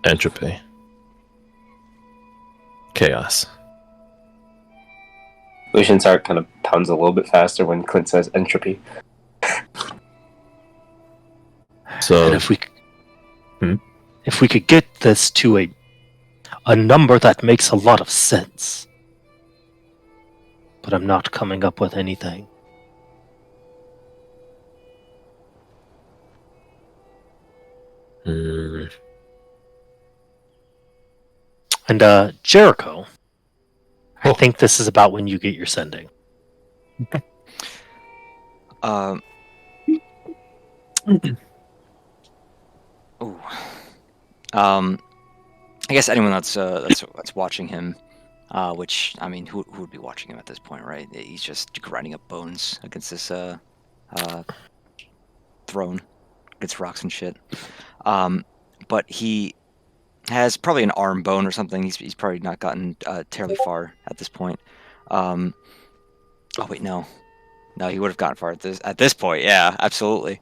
Entropy. Chaos. Lucian's heart kind of pounds a little bit faster when Clint says entropy. So, and if we could get this to a number that makes a lot of sense, but I'm not coming up with anything. And Jericho, I think this is about when you get your sending. I guess anyone that's watching him, which I mean, who would be watching him at this point, right? He's just grinding up bones against this throne, against rocks and shit. But he has probably an arm bone or something. He's probably not gotten terribly far at this point. Oh wait, no, he would have gotten far at this point. Yeah, absolutely.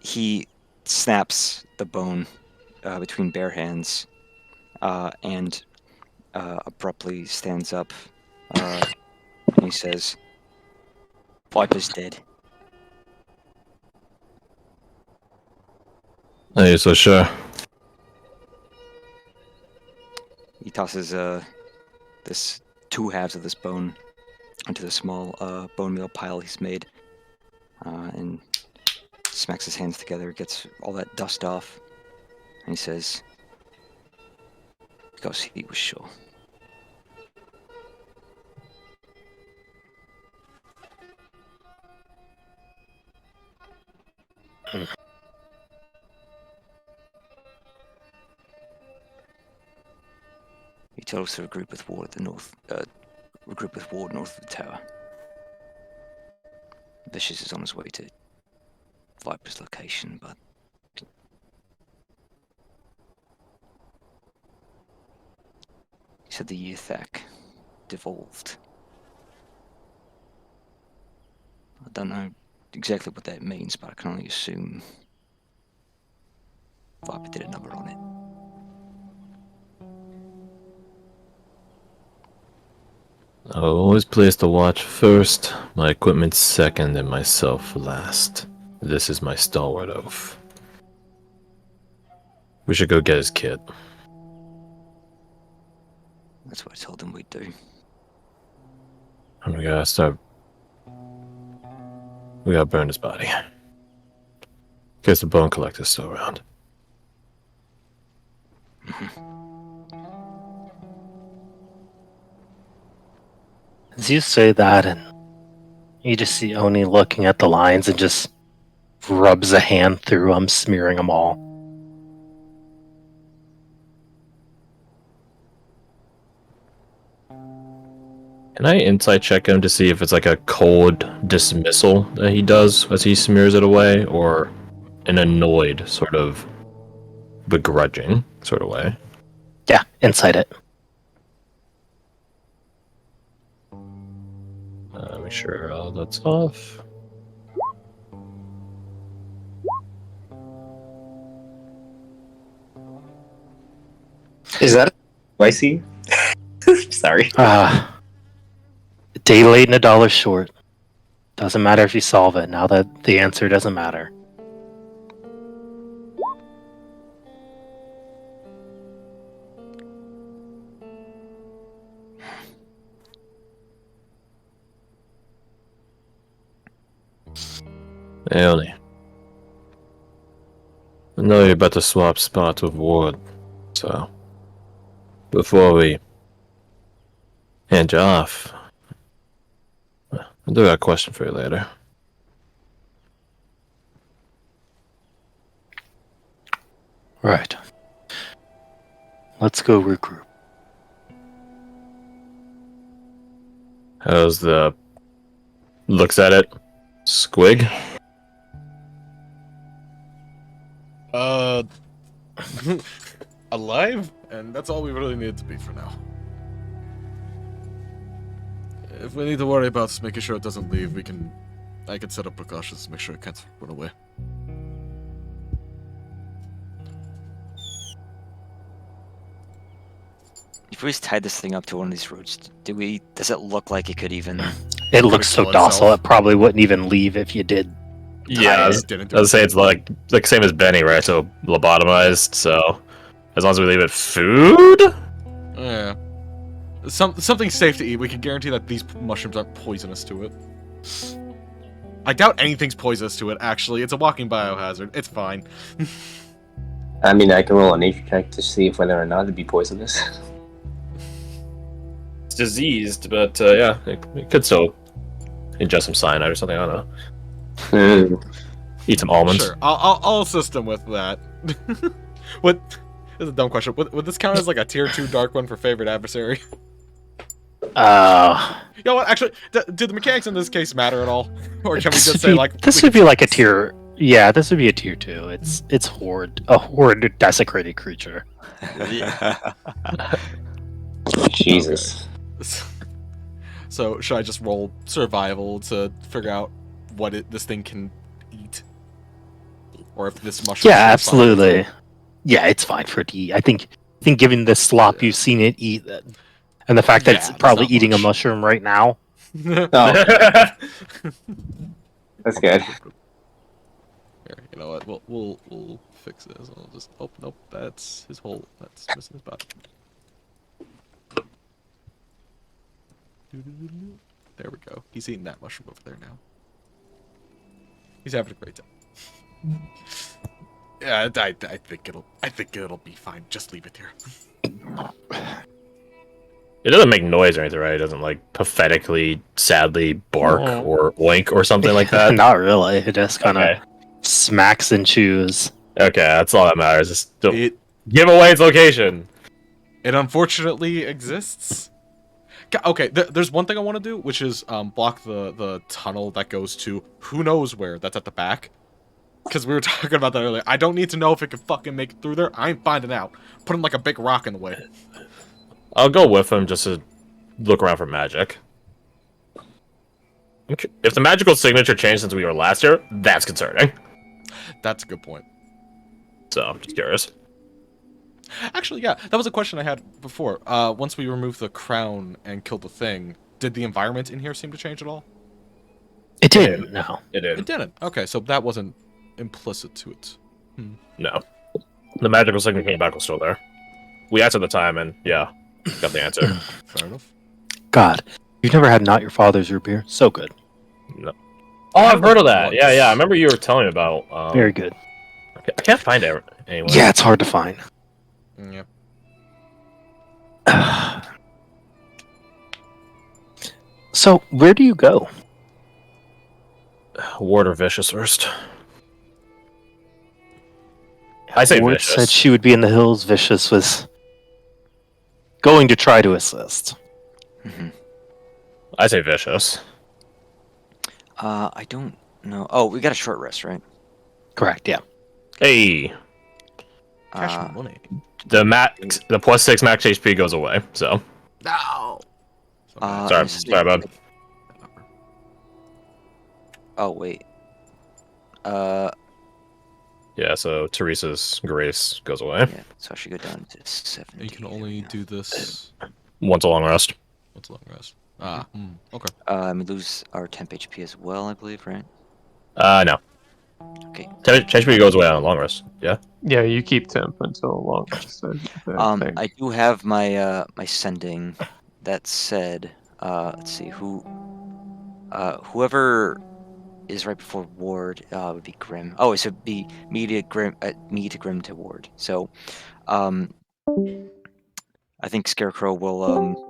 He snaps the bone between bare hands and abruptly stands up and he says, "Viper's dead." Are you so sure? He tosses this two halves of this bone into the small bone meal pile he's made and smacks his hands together, gets all that dust off, and he says, "Because he was sure." He told us to regroup with Ward at the north. Regroup with Ward north of the tower. Vicious is on his way to Viper's location, but he said the Yithak devolved. I don't know exactly what that means, but I can only assume Viper did a number on it. I always place the watch first, my equipment second, and myself last. This is my stalwart oath. We should go get his kid. That's what I told him we'd do. And we gotta start. We gotta burn his body. In case the bone collector's still around. As you say that, and you just see Oni looking at the lines and just rubs a hand through them, smearing them all. Can I insight check him to see if it's like a cold dismissal that he does as he smears it away, or an annoyed sort of begrudging sort of way? Yeah, insight it. Make sure all that's off. Is that spicy? Sorry. A day late and $1 short. Doesn't matter if you solve it, now that the answer doesn't matter. Aeone. I know you're about to swap spots with Ward, so before we hand you off, I do got a question for you later. Right. Let's go regroup. How's the... looks at it. Squig? Alive, and that's all we really need it to be for now. If we need to worry about making sure it doesn't leave, I can set up precautions to make sure it can't run away. if we tied this thing up to one of these roots, does it look like it could even? It looks so kill docile, itself. it probably wouldn't even leave if you did. Yeah, I was Didn't do gonna say it's like same as Benny, right? So lobotomized. So as long as we leave it food. Yeah. Something safe to eat. We can guarantee that these mushrooms aren't poisonous to it. I doubt anything's poisonous to it, actually. It's a walking biohazard. It's fine. I mean, I can roll a nature check to see if whether or not it'd be poisonous. It's diseased, but yeah, it could still ingest some cyanide or something. I don't know. Eat some almonds. Sure, I'll assist him with that. What? This is a dumb question. Would this count as like a tier 2 dark one for favorite adversary? You know what? Actually, do the mechanics in this case matter at all, or can we just say like this would be like a tier? Yeah, this would be a tier 2. It's a horde desecrated creature. Jesus. So should I just roll survival to figure out what this thing can eat, or if this mushroom? Yeah, absolutely. Yeah, it's fine for it to eat. I think given the slop you've seen it eat, and the fact that Yeah, it's that's probably not eating much. a mushroom right now. Oh, that's good. Here, you know what? We'll fix this. I'll just. Oh nope, that's his hole. That's missing his body. There we go. He's eating that mushroom over there now. He's having a great time. Yeah, I think it'll be fine. Just leave it here. It doesn't make noise or anything, right? It doesn't like pathetically, sadly bark No. or oink or something like that. Not really. It just kind of Okay. smacks and chews. Okay, that's all that matters. Just don't It give away its location. unfortunately exists. Okay, there's one thing I want to do, which is block the tunnel that goes to who knows where. That's at the back. Because we were talking about that earlier. I don't need to know if it can fucking make it through there. I ain't finding out. Putting like a big rock in the way. I'll go with him just to look around for magic. If the magical signature changed since we were last here, that's concerning. That's a good point. So, I'm just curious. Actually, yeah, that was a question I had before. Once we removed the crown and killed the thing, did the environment in here seem to change at all? It didn't. No. It It did. didn't. Okay, so that wasn't implicit to it. No. The magical signature came back was still there. We asked at the time, and yeah, got the answer. Fair enough. God, you've never had not your father's root beer? So good. No. Oh, I've heard of that. Yeah, yeah. I remember you were telling me about. Very good. I can't find it anywhere. Yeah, it's hard to find. Yep. So, where do you go? Ward or Vicious first. I say Ward Vicious. said she would be in the hills. Vicious was going to try to assist. I say Vicious. I don't know. Oh, we got a short rest, right? Correct, yeah. Hey, Cash money. the +6 max HP goes away. So No. sorry, let me see. sorry, bud. Oh wait. Yeah, so Teresa's grace goes away. Yeah. So I should go down to 70. You can only do this Once a long rest. once a long rest. Okay. We lose our temp HP as well, I believe, right? No. Okay. HP goes away on a long rest. Yeah. Yeah, you keep temp until long rest. I think. I do have my my sending. That said, let's see whoever is right before Ward would be Grim. Oh, so it'd be me to Grim to Ward. So, I think Scarecrow will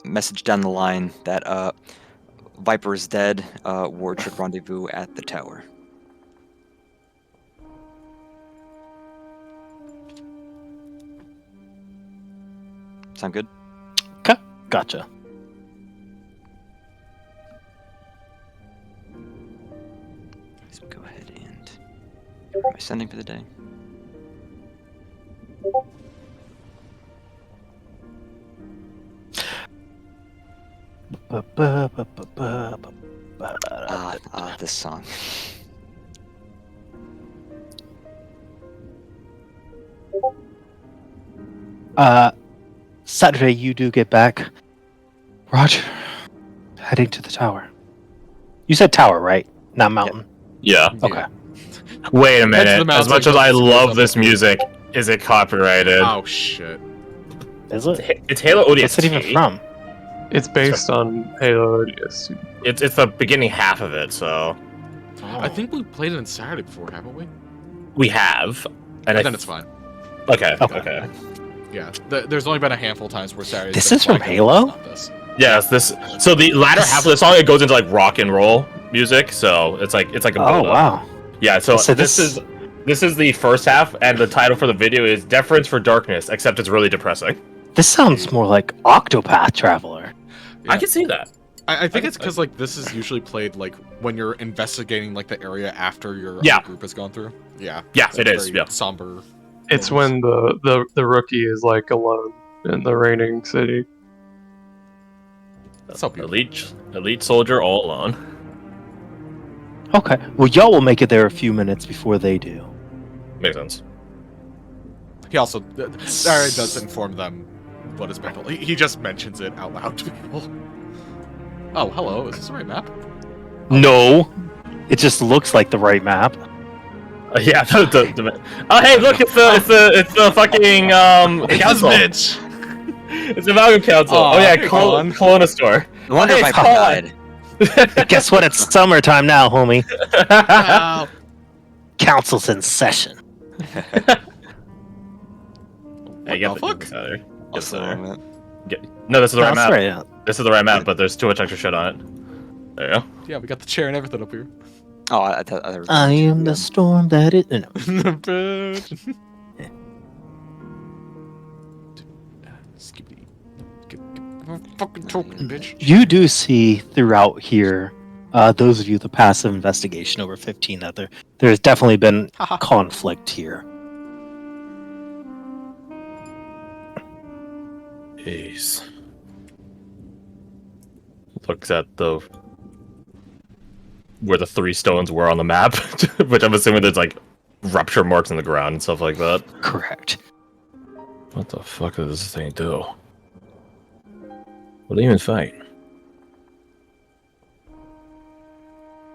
message down the line that Viper is dead. Ward should rendezvous at the tower. Sound good? Gotcha. Let's go ahead and am I sending for the day? This song. Saturday, you do get back. Roger. Heading to the tower. You said tower, right? Not mountain. Yeah. Okay. Wait a Head to the minute. As mountain, much as goes I up love the this hill. music, is it copyrighted? Oh shit. Is it? It's Halo What's ODST. it even from? It's based on Halo ODST. It's the beginning half of it, so I think we played it in Saturday before, haven't we? we have. And Then it's fine. Okay. Okay. Okay. Yeah, there's only been a handful of times where Saturday. This is from Halo? Yes. This. So the latter half of the song, it goes into like rock and roll music. So it's like a Oh build-up. wow. Yeah. So, So this is the first half, and the title for the video is "Deference for Darkness," except it's really depressing. This sounds more like Octopath Traveler. Yeah. I can see that. I think it's because like this is usually played like when you're investigating like the area after your Yeah. group has gone through. Yeah. Yeah, It's it is. very Yeah. Somber. It's when the rookie is like alone in the raining city. That's so beautiful. Elite soldier all alone. Okay. Well, y'all will make it there a few minutes before they do. Makes sense. He also Saturday does inform them what is meant. He just mentions it out loud to people. Oh, hello. Is this the right map? No. It just looks like the right map. Yeah. Oh, hey, look! It's the fucking council. bitch. It's the Amalgam Council. Aw, Oh yeah, hey, Colin. Clone store. I wonder Hey, if I Colin. died. Guess what? It's summertime now, homie. Wow. Council's in session. Hey, get the fuck? Yes, That's the sir. wrong map. No, this is the right That's map. right. Yeah. This is the right map, but there's too much extra shit on it. There you go. Yeah, we got the chair and everything up here. Oh, I thought I I am the storm that it. No. Bitch. Skippity. Fucking talking, bitch. You do see throughout here, those of you with the passive investigation over 15, that there's definitely been Haha. conflict here. Jeez. Looks at where the 3 stones were on the map, which I'm assuming there's like rupture marks in the ground and stuff like that. Correct. What the fuck does this thing do? What do they even fight?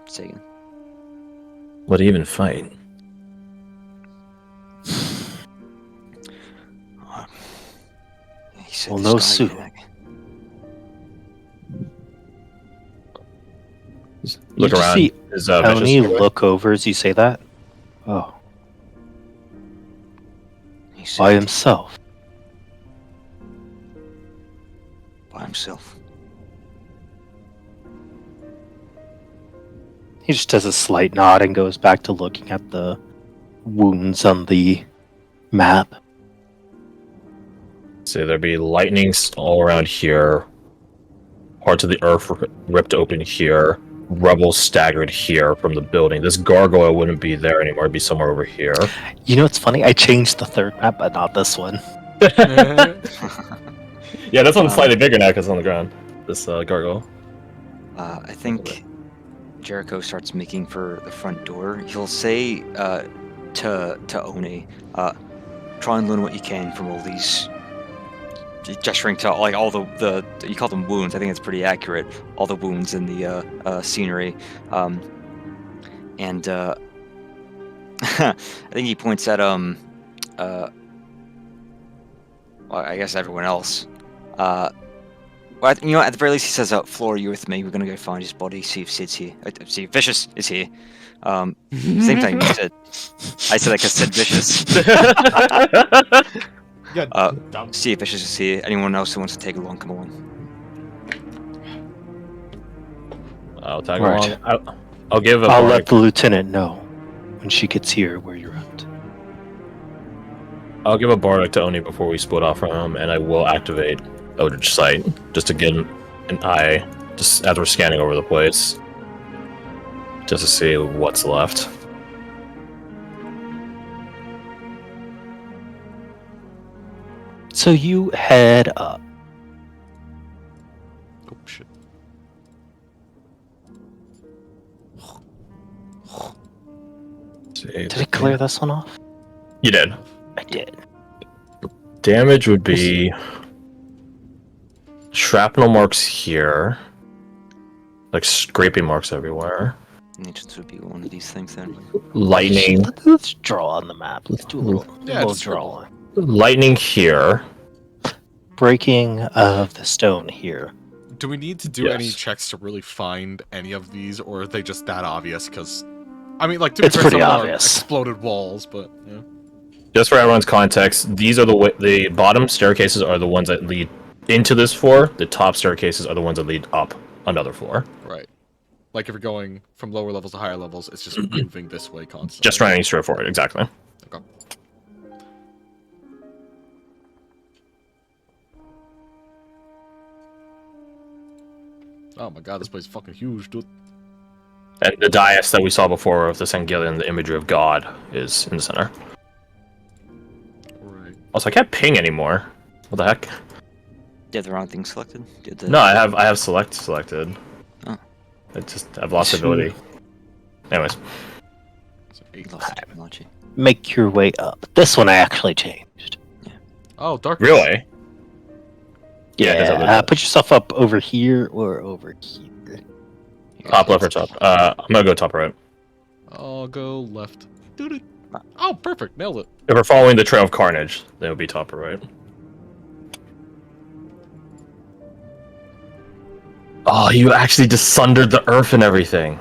Sagan. What do you even fight? He said Well, this no guy- soup. Just look You just around. see Is Tony Vicious away? look over as you say that. Oh, He said by himself. by himself. He just does a slight nod and goes back to looking at the wounds on the map. So there'd be lightnings all around here. Parts of the earth ripped open here. Rebels staggered here from the building. This gargoyle wouldn't be there anymore. It'd be somewhere over here. You know what's funny? I changed the third map, but not this one. Yeah, this one's slightly bigger now because it's on the ground. This gargoyle. I think Jericho starts making for the front door. He'll say to Oni, try and learn what you can from all these, gesturing to like all the you call them wounds. I think it's pretty accurate. All the wounds in the scenery, and I think he points at well, I guess everyone else. Well, at the very least, he says, "Flora, you with me? We're gonna go find his body. See if Sid's here. See if Vicious is here." Same thing. I said like I said Vicious. Yeah, See if Vicious is here. Anyone else who wants to take along, come along. I'll tag Right. along. I'll give a I'll bardic- let the lieutenant know when she gets here where you're at. I'll give a bardic to Oni before we split off from him, and I will activate Eldritch Sight just to get an eye, just as we're scanning over the place, just to see what's left. So you head up. oh shit. Did I clear this one off? You did. I did. Damage would be shrapnel marks here. Like scraping marks everywhere. Ancients would be one of these things then. Lightning. Let's draw on the map. Let's do a little, Yeah, little just scribble. drawing. Lightning here. Breaking of the stone here. Do we need to do any Yes. checks to really find any of these, or are they just that obvious? Because, I mean, like, to be It's fair, pretty some of them are obvious. exploded walls, but yeah. Just for everyone's context, these are the bottom staircases are the ones that lead into this floor. The top staircases are the ones that lead up another floor. Right. Like if you're going from lower levels to higher levels, it's just moving this way constantly. Just running straight forward, exactly. Okay. Oh my god, this place is fucking huge, dude. And the dais that we saw before of the Sangilian, the imagery of God, is in the center. Right. Also, I can't ping anymore. What the heck? You have the wrong thing selected? Did the... No, I have select selected. Oh. I've lost the ability. Anyways, So 8. Lost the technology. Make your way up. This one I actually changed. Oh, darkness. really? Yeah, it does have the- Put yourself up over here or over here. Top left or top? I'm gonna go top right. I'll go left. Dude. Oh, perfect. Nailed it. If we're following the trail of carnage, then it would be top or right. Oh, you actually just sundered the earth and everything.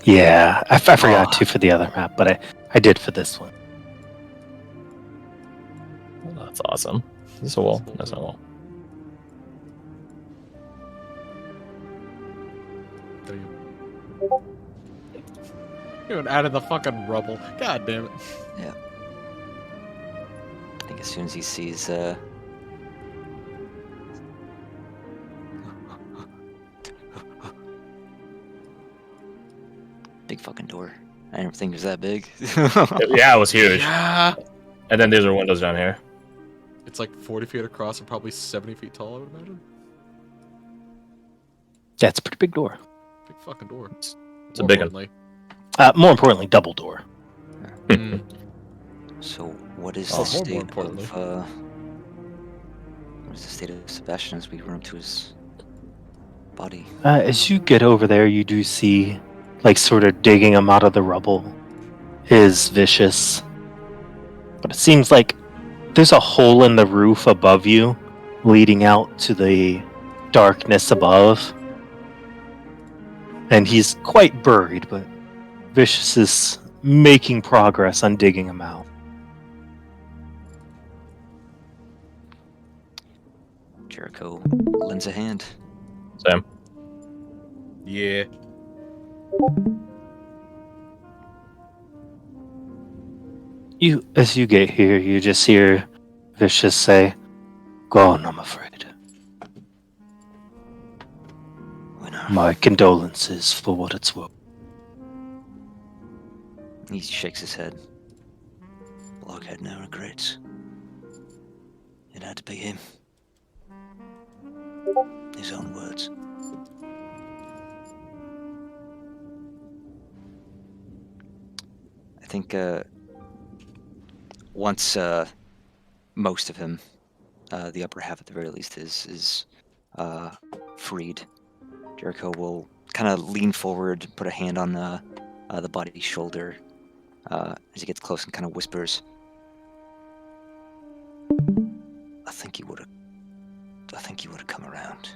Yeah, I forgot to for the other map, but I did for this one. That's awesome. Is this a wall? That's not a wall. There you go. You even added the fucking rubble. God damn it. I think as soon as he sees, big fucking door. I didn't think it was that big. Yeah, it was huge. Yeah. And then there's our windows down here. It's like 40 feet across and probably 70 feet tall, I would imagine. That's a pretty big door. Big fucking door. It's a big one. More importantly, double door. Mm. So, what is Oh, the more state importantly. of, what is the state of Sebastian as we run to his body? As you get over there, you do see, like, sort of digging him out of the rubble is Vicious. But it seems like there's a hole in the roof above you, leading out to the darkness above. And he's quite buried, but Vicious is making progress on digging him out. Jericho lends a hand. Sam. Yeah. As you get here, you just hear Vicious say, "Go on, I'm afraid. Winner. My condolences for what it's worth." He shakes his head. Blockhead now regrets. It had to be him. His own words. I think once most of him, the upper half at the very least, is freed, Jericho will kind of lean forward, put a hand on the body's shoulder as he gets close and kind of whispers, I think he would have come around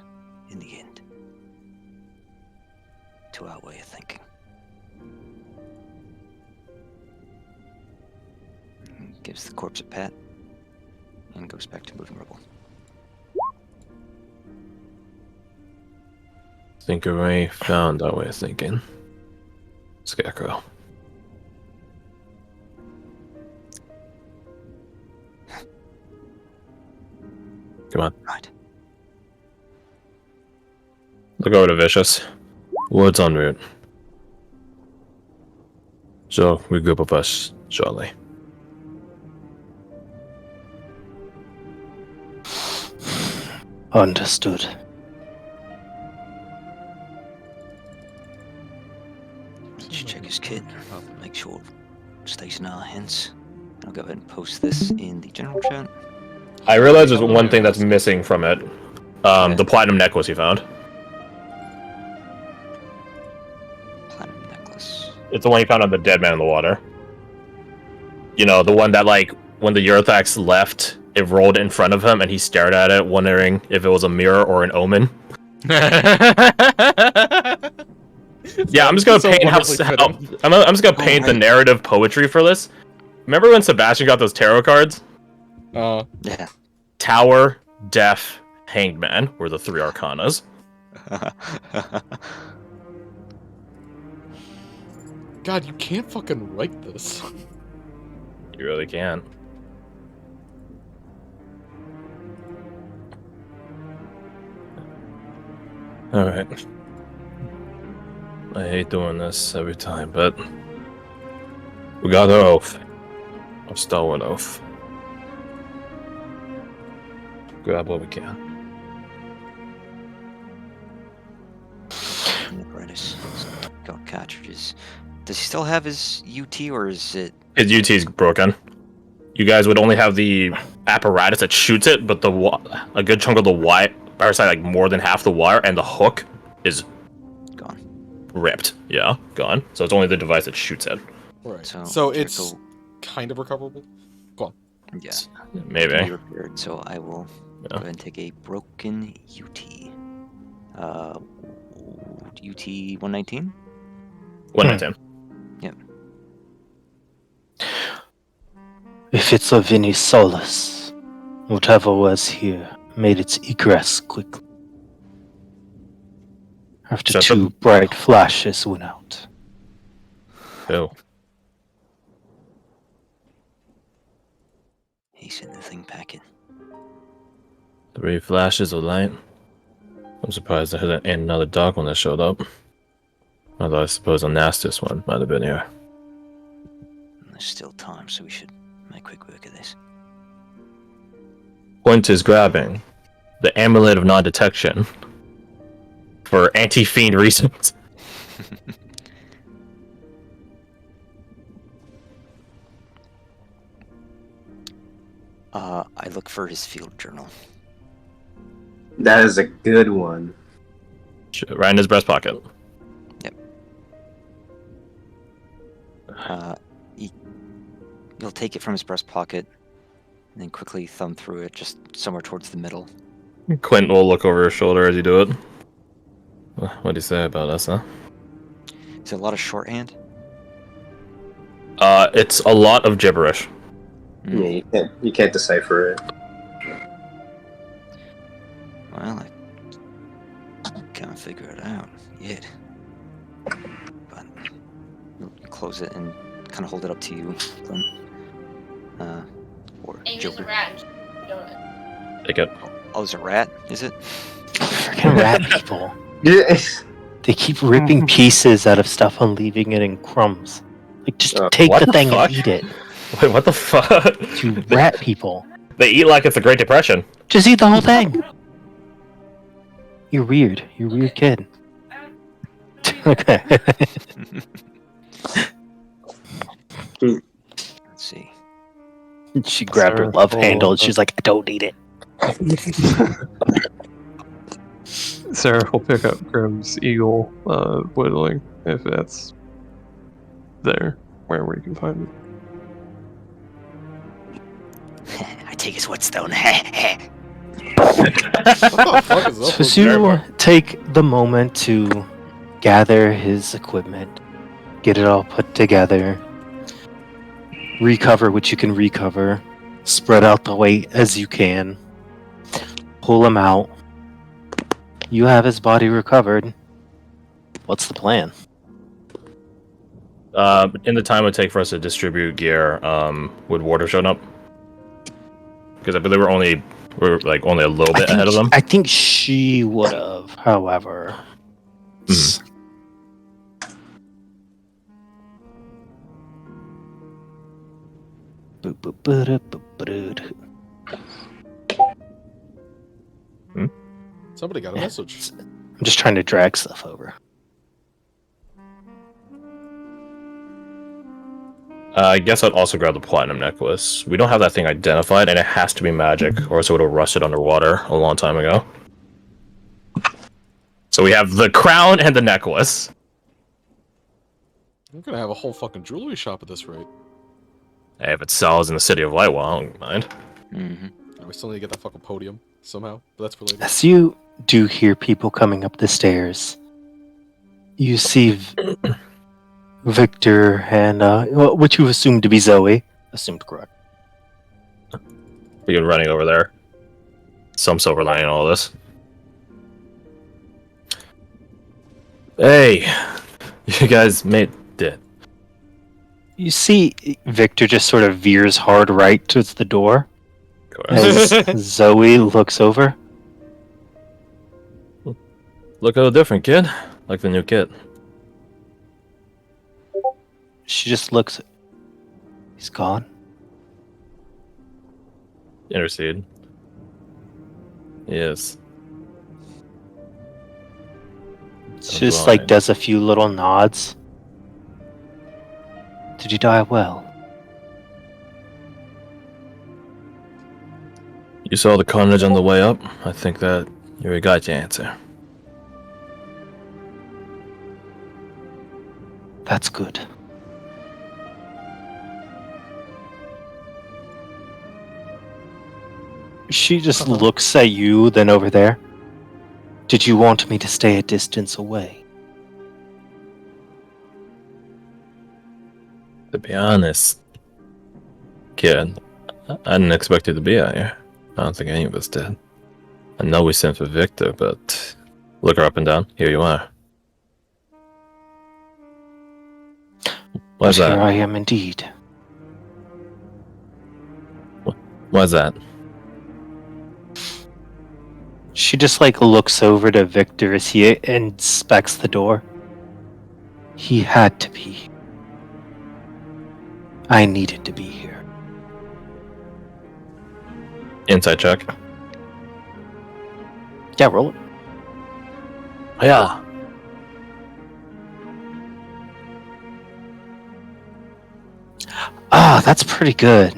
in the end to our way of thinking. He gives the corpse a pat and goes back to moving rubble. Think I found that way of thinking. Scarecrow. Come on. Right. Look over to Vicious. Word's en route. So, we group of us shortly. Understood. Let's check his kit. Make sure it stays in our hands. I'll go ahead and post this in the general chat. I realize there's one thing that's missing from it. The platinum necklace you found. Platinum necklace. It's the one you found on the dead man in the water. You know, the one that, like, when the Yurthax left, it rolled in front of him, and he stared at it, wondering if it was a mirror or an omen. Yeah, I'm just gonna paint I'm just gonna paint the narrative poetry for this. Remember when Sebastian got those tarot cards? Yeah. Tower, Death, Hanged Man were the 3 arcanas. God, you can't fucking write this. You really can't. Alright. I hate doing this every time, but we got our oath. Our stalwart oath. Grab what we can. Got cartridges. Does he still have his UT, or is it? His UT is broken. You guys would only have the apparatus that shoots it, but a good chunk of the wire, or sorry, like more than half the wire, and the hook is Gone. ripped. Yeah, gone. So it's only the device that shoots it. Right. So, So it's kind of recoverable. Yeah. Maybe. Can be repaired, so I will Yeah. go ahead and take a broken UT. UT 119? 110. If it's of any solace, whatever was here made its egress quickly. After Shut 2 up. bright flashes went out. Oh. He's in the thing packet. 3 flashes of light. I'm surprised there ain't another dark one that showed up. Although I suppose the nastiest one might have been here. There's still time, so we should make quick work of this. Point is grabbing the amulet of non-detection for anti-fiend reasons. I look for his field journal. That is a good one. Right in his breast pocket. He'll take it from his breast pocket and then quickly thumb through it, just somewhere towards the middle. Quentin will look over his shoulder as you do it. What do you say about us, huh? Is it a lot of shorthand? It's a lot of gibberish. Yeah, you can't decipher it. Well, I can't figure it out yet. But you'll close it and kind of hold it up to you, Clint. Or And use Joker. a rat. Don't Take it. Oh, it's a rat, is it? Freaking rat people. Yeah. They keep ripping pieces out of stuff and leaving it in crumbs. Like, just take what the the thing fuck? and eat it. Wait, what the fuck? You rat people. They eat like it's the Great Depression. Just eat the whole thing. You're weird. You're a weird kid. Okay. Let's see. She grabbed her Sir, love hold handle on. and she's like, I don't need it. Sarah will pick up Grim's eagle whittling if that's there, where you can find it. I take his whetstone. What the fuck is up So with as you Draymond? take the moment to gather his equipment, get it all put together, recover what you can recover, spread out the weight as you can, pull him out. You have his body recovered. What's the plan? In the time it would take for us to distribute gear, would Warder shown up? Because I believe we're only a little bit ahead of them. I think she would have, however. Mhm. Somebody got a message. I'm just trying to drag stuff over. I guess I'd also grab the platinum necklace. We don't have that thing identified, and it has to be magic, or else it would have rusted underwater a long time ago. So we have the crown and the necklace. I'm gonna have a whole fucking jewelry shop at this rate. Hey, if it sells in the city of Lightwell, I don't mind. We still need to get that fucking podium somehow, but that's for later. As you do hear people coming up the stairs, you see Victor and what you assume to be Zoe. Assumed correct. You're running over there. Some silver lining in all this. Hey, you guys made it. You see Victor just sort of veers hard right towards the door as Zoe looks over. Look a little different, kid. Like the new kid. She just looks. He's gone. Intercede. Yes. She just like does a few little nods. Did you die well? You saw the carnage on the way up. I think that you already got your answer. That's good. She just looks at you, then over there. Did you want me to stay a distance away? To be honest, kid, I didn't expect you to be out here. I don't think any of us did. I know we sent for Victor, but look her up and down. Here you are. Why's Here that? I am indeed. Why's that? She just like looks over to Victor as he inspects the door. He had to be. I needed to be here. Inside check. Yeah, roll it. Yeah. Ah, that's pretty good.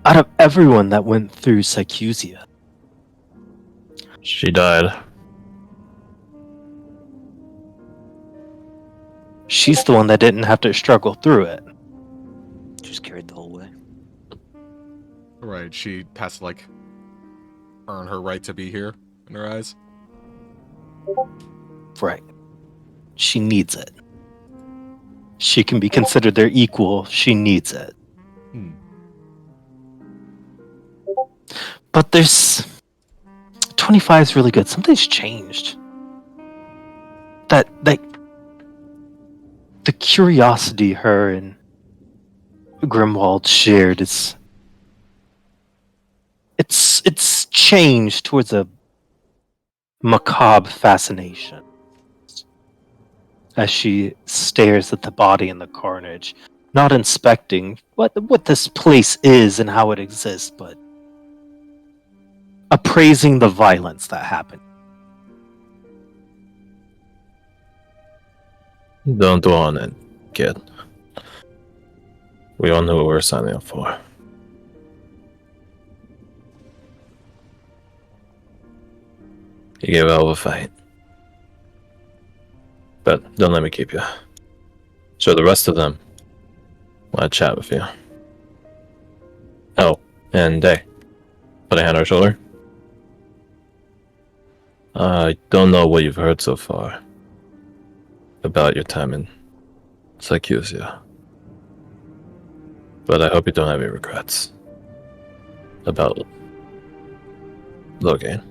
Out of everyone that went through Sycusia, She died. she's the one that didn't have to struggle through it. Just carried the whole way. Right, she has to, like, earn her right to be here in her eyes. Right. She needs it. She can be considered their equal. She needs it. Hmm. But there's 25 is really good. Something's changed. That the curiosity her and Grimwald shared is it's changed towards a macabre fascination as she stares at the body and the carnage, not inspecting what this place is and how it exists, but appraising the violence that happened. Don't dwell on it, kid. We all know what we're signing up for. You gave a hell of a fight. But don't let me keep you. So the rest of them want to chat with you. Oh, and hey, put a hand on her shoulder. I don't know what you've heard so far about your time in Sycusia, but I hope you don't have any regrets about Logan.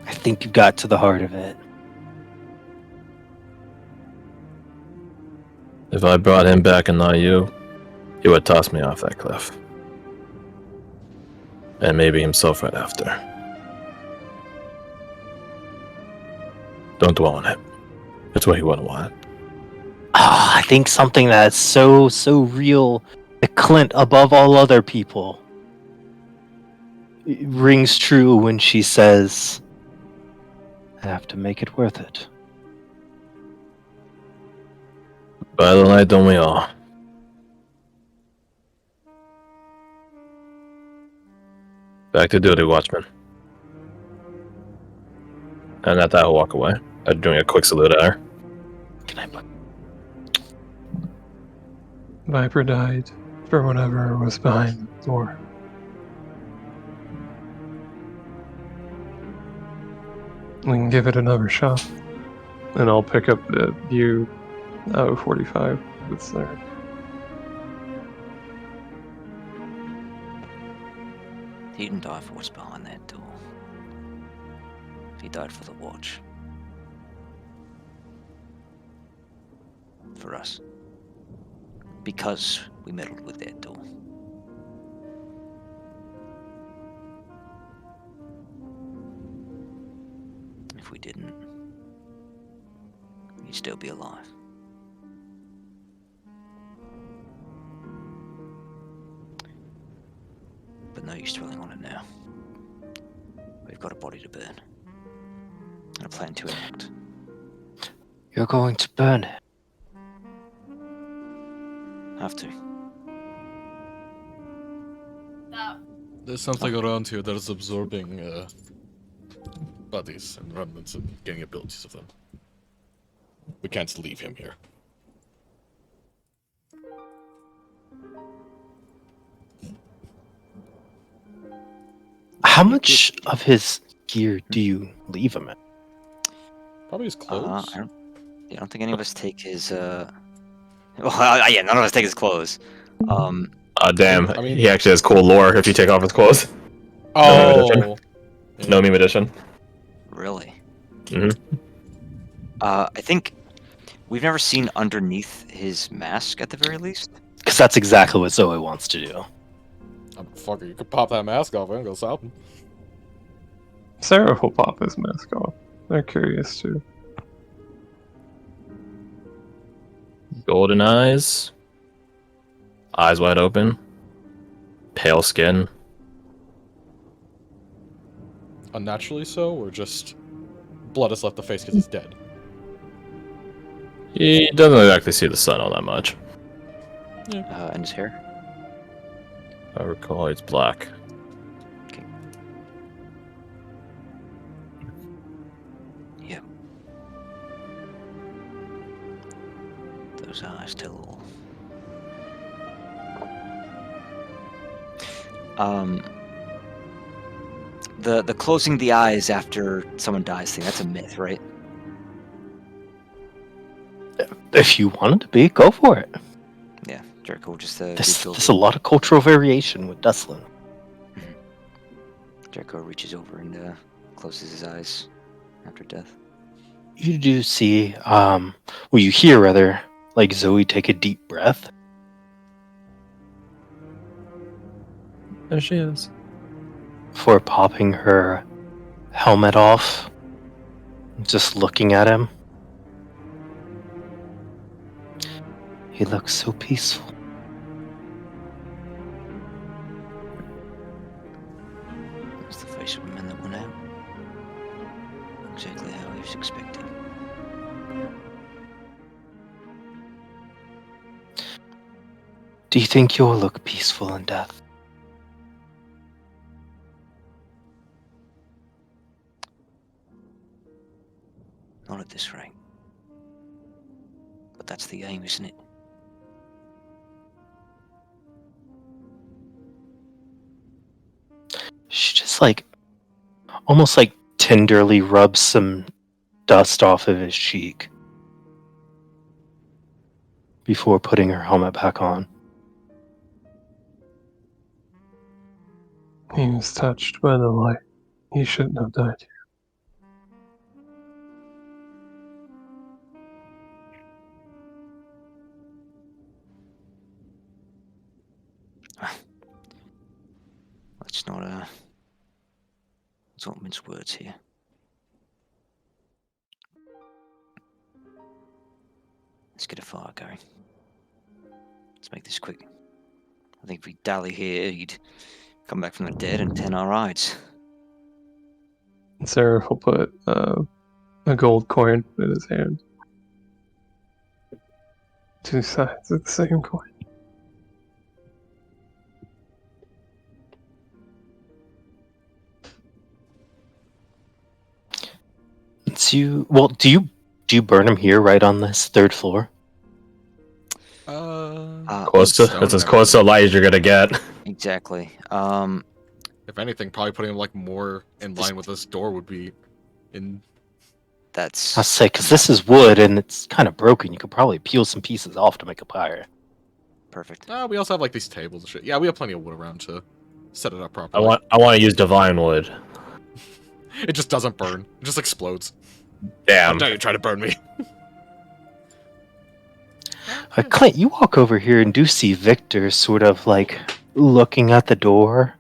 I think you got to the heart of it. If I brought him back and not you, he would toss me off that cliff. And maybe himself right after. Don't dwell on it. It's what he wouldn't want. Oh, I think something that's so real, the Clint above all other people, it rings true when she says, I have to make it worth it. By the light, don't we all? Back to duty, Watchman. And at that, I'll walk away. I'm doing a quick salute at her. Can I? Viper died for whatever was behind the door. We can give it another shot. And I'll pick up the view out of 45 that's there. He didn't die for what's behind that door. He died for the watch. For us. Because we meddled with that door. If we didn't, he'd still be alive. But no use dwelling on it now. We've got a body to burn. And a plan to enact. You're going to burn it. Have to. That There's something around here that is absorbing bodies and remnants and getting abilities of them. We can't leave him here. How much of his gear do you leave him in? Probably his clothes. I don't think any of us take his. Well, yeah, none of us take his clothes. Damn, I mean- he actually has cool lore if you take off his clothes. Oh, No meme edition. Really? Mhm. I think we've never seen underneath his mask at the very least. Because that's exactly what Zoe wants to do. Fucker, you could pop that mask off and go south. Sarah will pop his mask off. They're curious too. Golden eyes. Eyes wide open. Pale skin. Unnaturally so, or just blood has left the face because he's dead? He doesn't exactly see the sun all that much. And his hair. I recall it's black. Yep. Those eyes tell all. The closing the eyes after someone dies thing, that's a myth, right? If you want it to be, go for it. Yeah, Jericho will just There's a lot of cultural variation with Duslin. Jericho reaches over and closes his eyes after death. You do see, well, you hear rather, like Zoe take a deep breath. There she is. Before popping her helmet off, just looking at him. He looks so peaceful. That's the face of a man that went out. Exactly how he was expecting. Do you think you'll look peaceful in death? Not at this rate. But that's the aim, isn't it? She just almost tenderly rubs some dust off of his cheek before putting her helmet back on. He was touched by the light. He shouldn't have died here. Let's not mince words here. Let's get a fire going. Let's make this quick. I think if we dally here, he'd come back from the dead and 10 our rides. And Sarah will put a gold coin in his hand. Two sides of the same coin. Do you burn him here, right on this third floor? Close to, stone it's as and close to everything. light as you're gonna get. Exactly. If anything, probably putting him like more in This- line with this door would be in. That's I'll say, because this is wood and it's kind of broken. You could probably peel some pieces off to make a pyre. perfect. We also have like these tables and shit. Yeah, we have plenty of wood around to set it up I properly. want to use divine wood. It just doesn't burn. It just explodes. Damn. How dare you try to burn me? Clint, you walk over here and do see Victor sort of like looking at the door,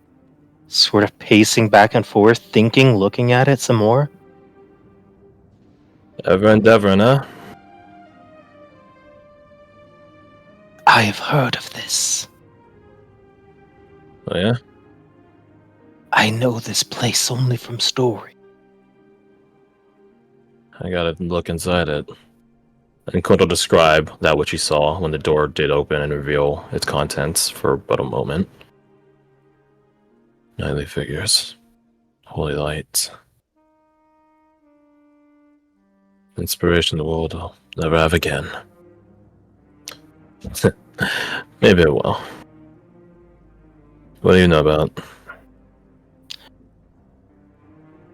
sort of pacing back and forth, thinking, looking at it some more. Ever endeavoring, huh? I have heard of this. Oh yeah. I know this place only from story. I gotta look inside it. And Clint will describe that which he saw when the door did open and reveal its contents for but a moment. Nightly figures. Holy lights. Inspiration the world will never have again. Maybe it will. What do you know about?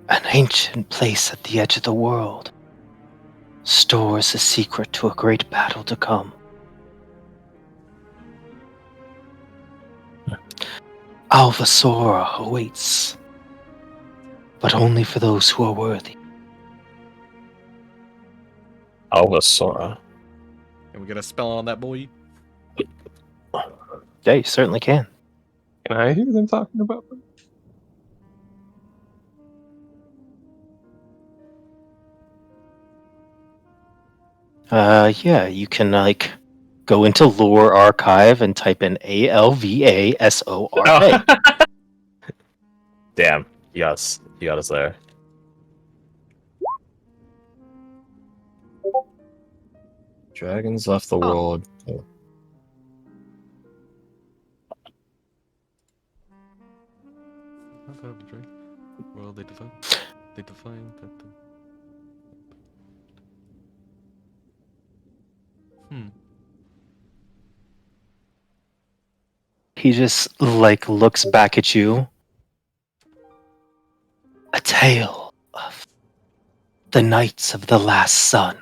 An ancient place at the edge of the world stores a secret to a great battle to come. Alvasora awaits, but only for those who are worthy. Alvasora. Can we get a spell on that boy? Yeah, you certainly can. Can I hear them talking about them? Yeah, you can like go into Lore Archive and type in Alvasora. Damn. Yes. You got us there. Dragons left the world. Well, they define that. He just like looks back at you. A tale of the Knights of the Last Sun.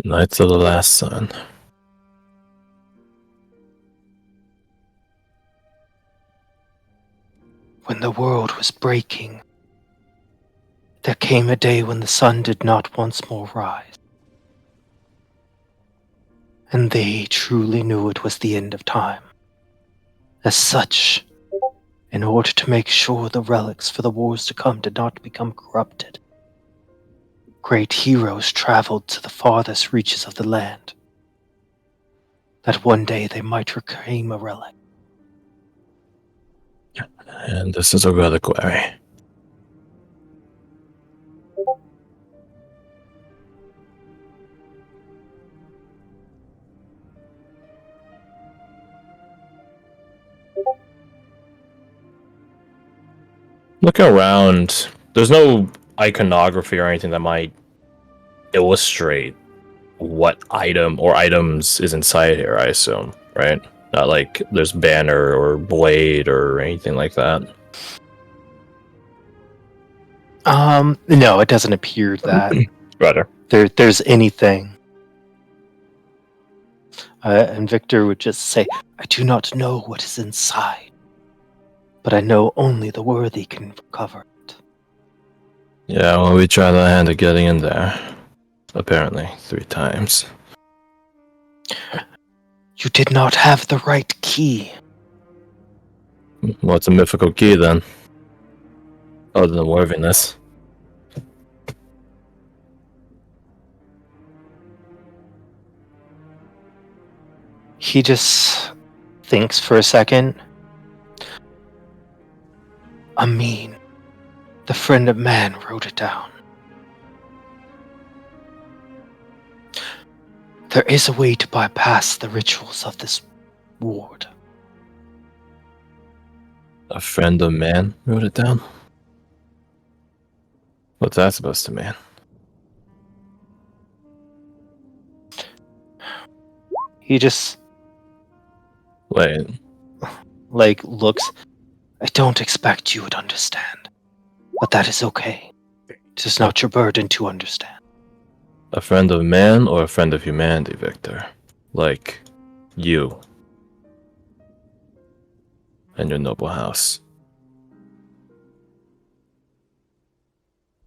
Knights of the Last Sun. When the world was breaking, there came a day when the sun did not once more rise. And they truly knew it was the end of time. As such, in order to make sure the relics for the wars to come did not become corrupted, great heroes traveled to the farthest reaches of the land, that one day they might reclaim a relic. And this is a reliquary. Looking around, there's no iconography or anything that might illustrate what item or items is inside here, I assume, right? Not like there's banner or blade or anything like that. No, it doesn't appear that Better. there's anything. And Victor would just say, I do not know what is inside, but I know only the worthy can recover it. Yeah, well, we tried our hand at getting in there. Apparently, 3 times. You did not have the right key. What's a mythical key then? Other than worthiness. He just thinks for a second. Amin, the friend of man, wrote it down. There is a way to bypass the rituals of this ward. A friend of man wrote it down. What's that supposed to mean? He just Wait, like looks. I don't expect you would understand, but that is okay. It is not your burden to understand. a friend of man or a friend of humanity, Victor? Like you and your noble house.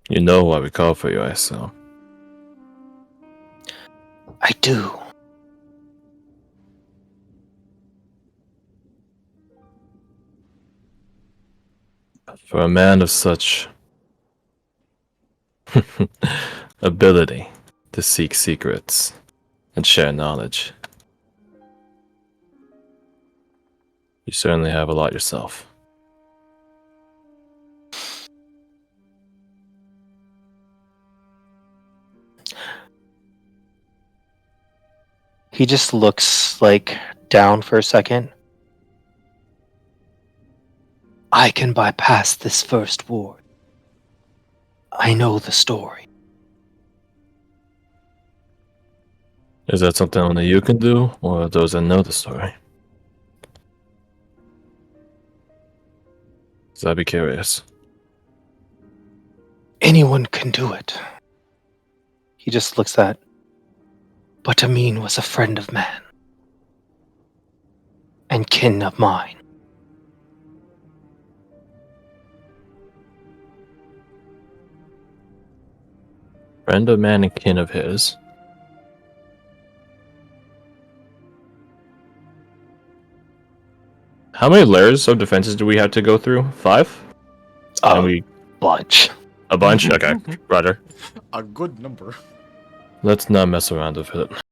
You know why we call for you, I assume. I do. For a man of such ability to seek secrets and share knowledge, you certainly have a lot yourself. He just looks like down for a second. I can bypass this first ward. I know the story. Is that something only you can do, or those that know the story? 'Cause I'd be curious. Anyone can do it. He just looks at. But Amin was a friend of man. And kin of mine. Friend of man and kin of his. How many layers of defenses do we have to go through? 5? And we Bunch. a bunch? Okay, Roger. A good number. Let's not mess around with it.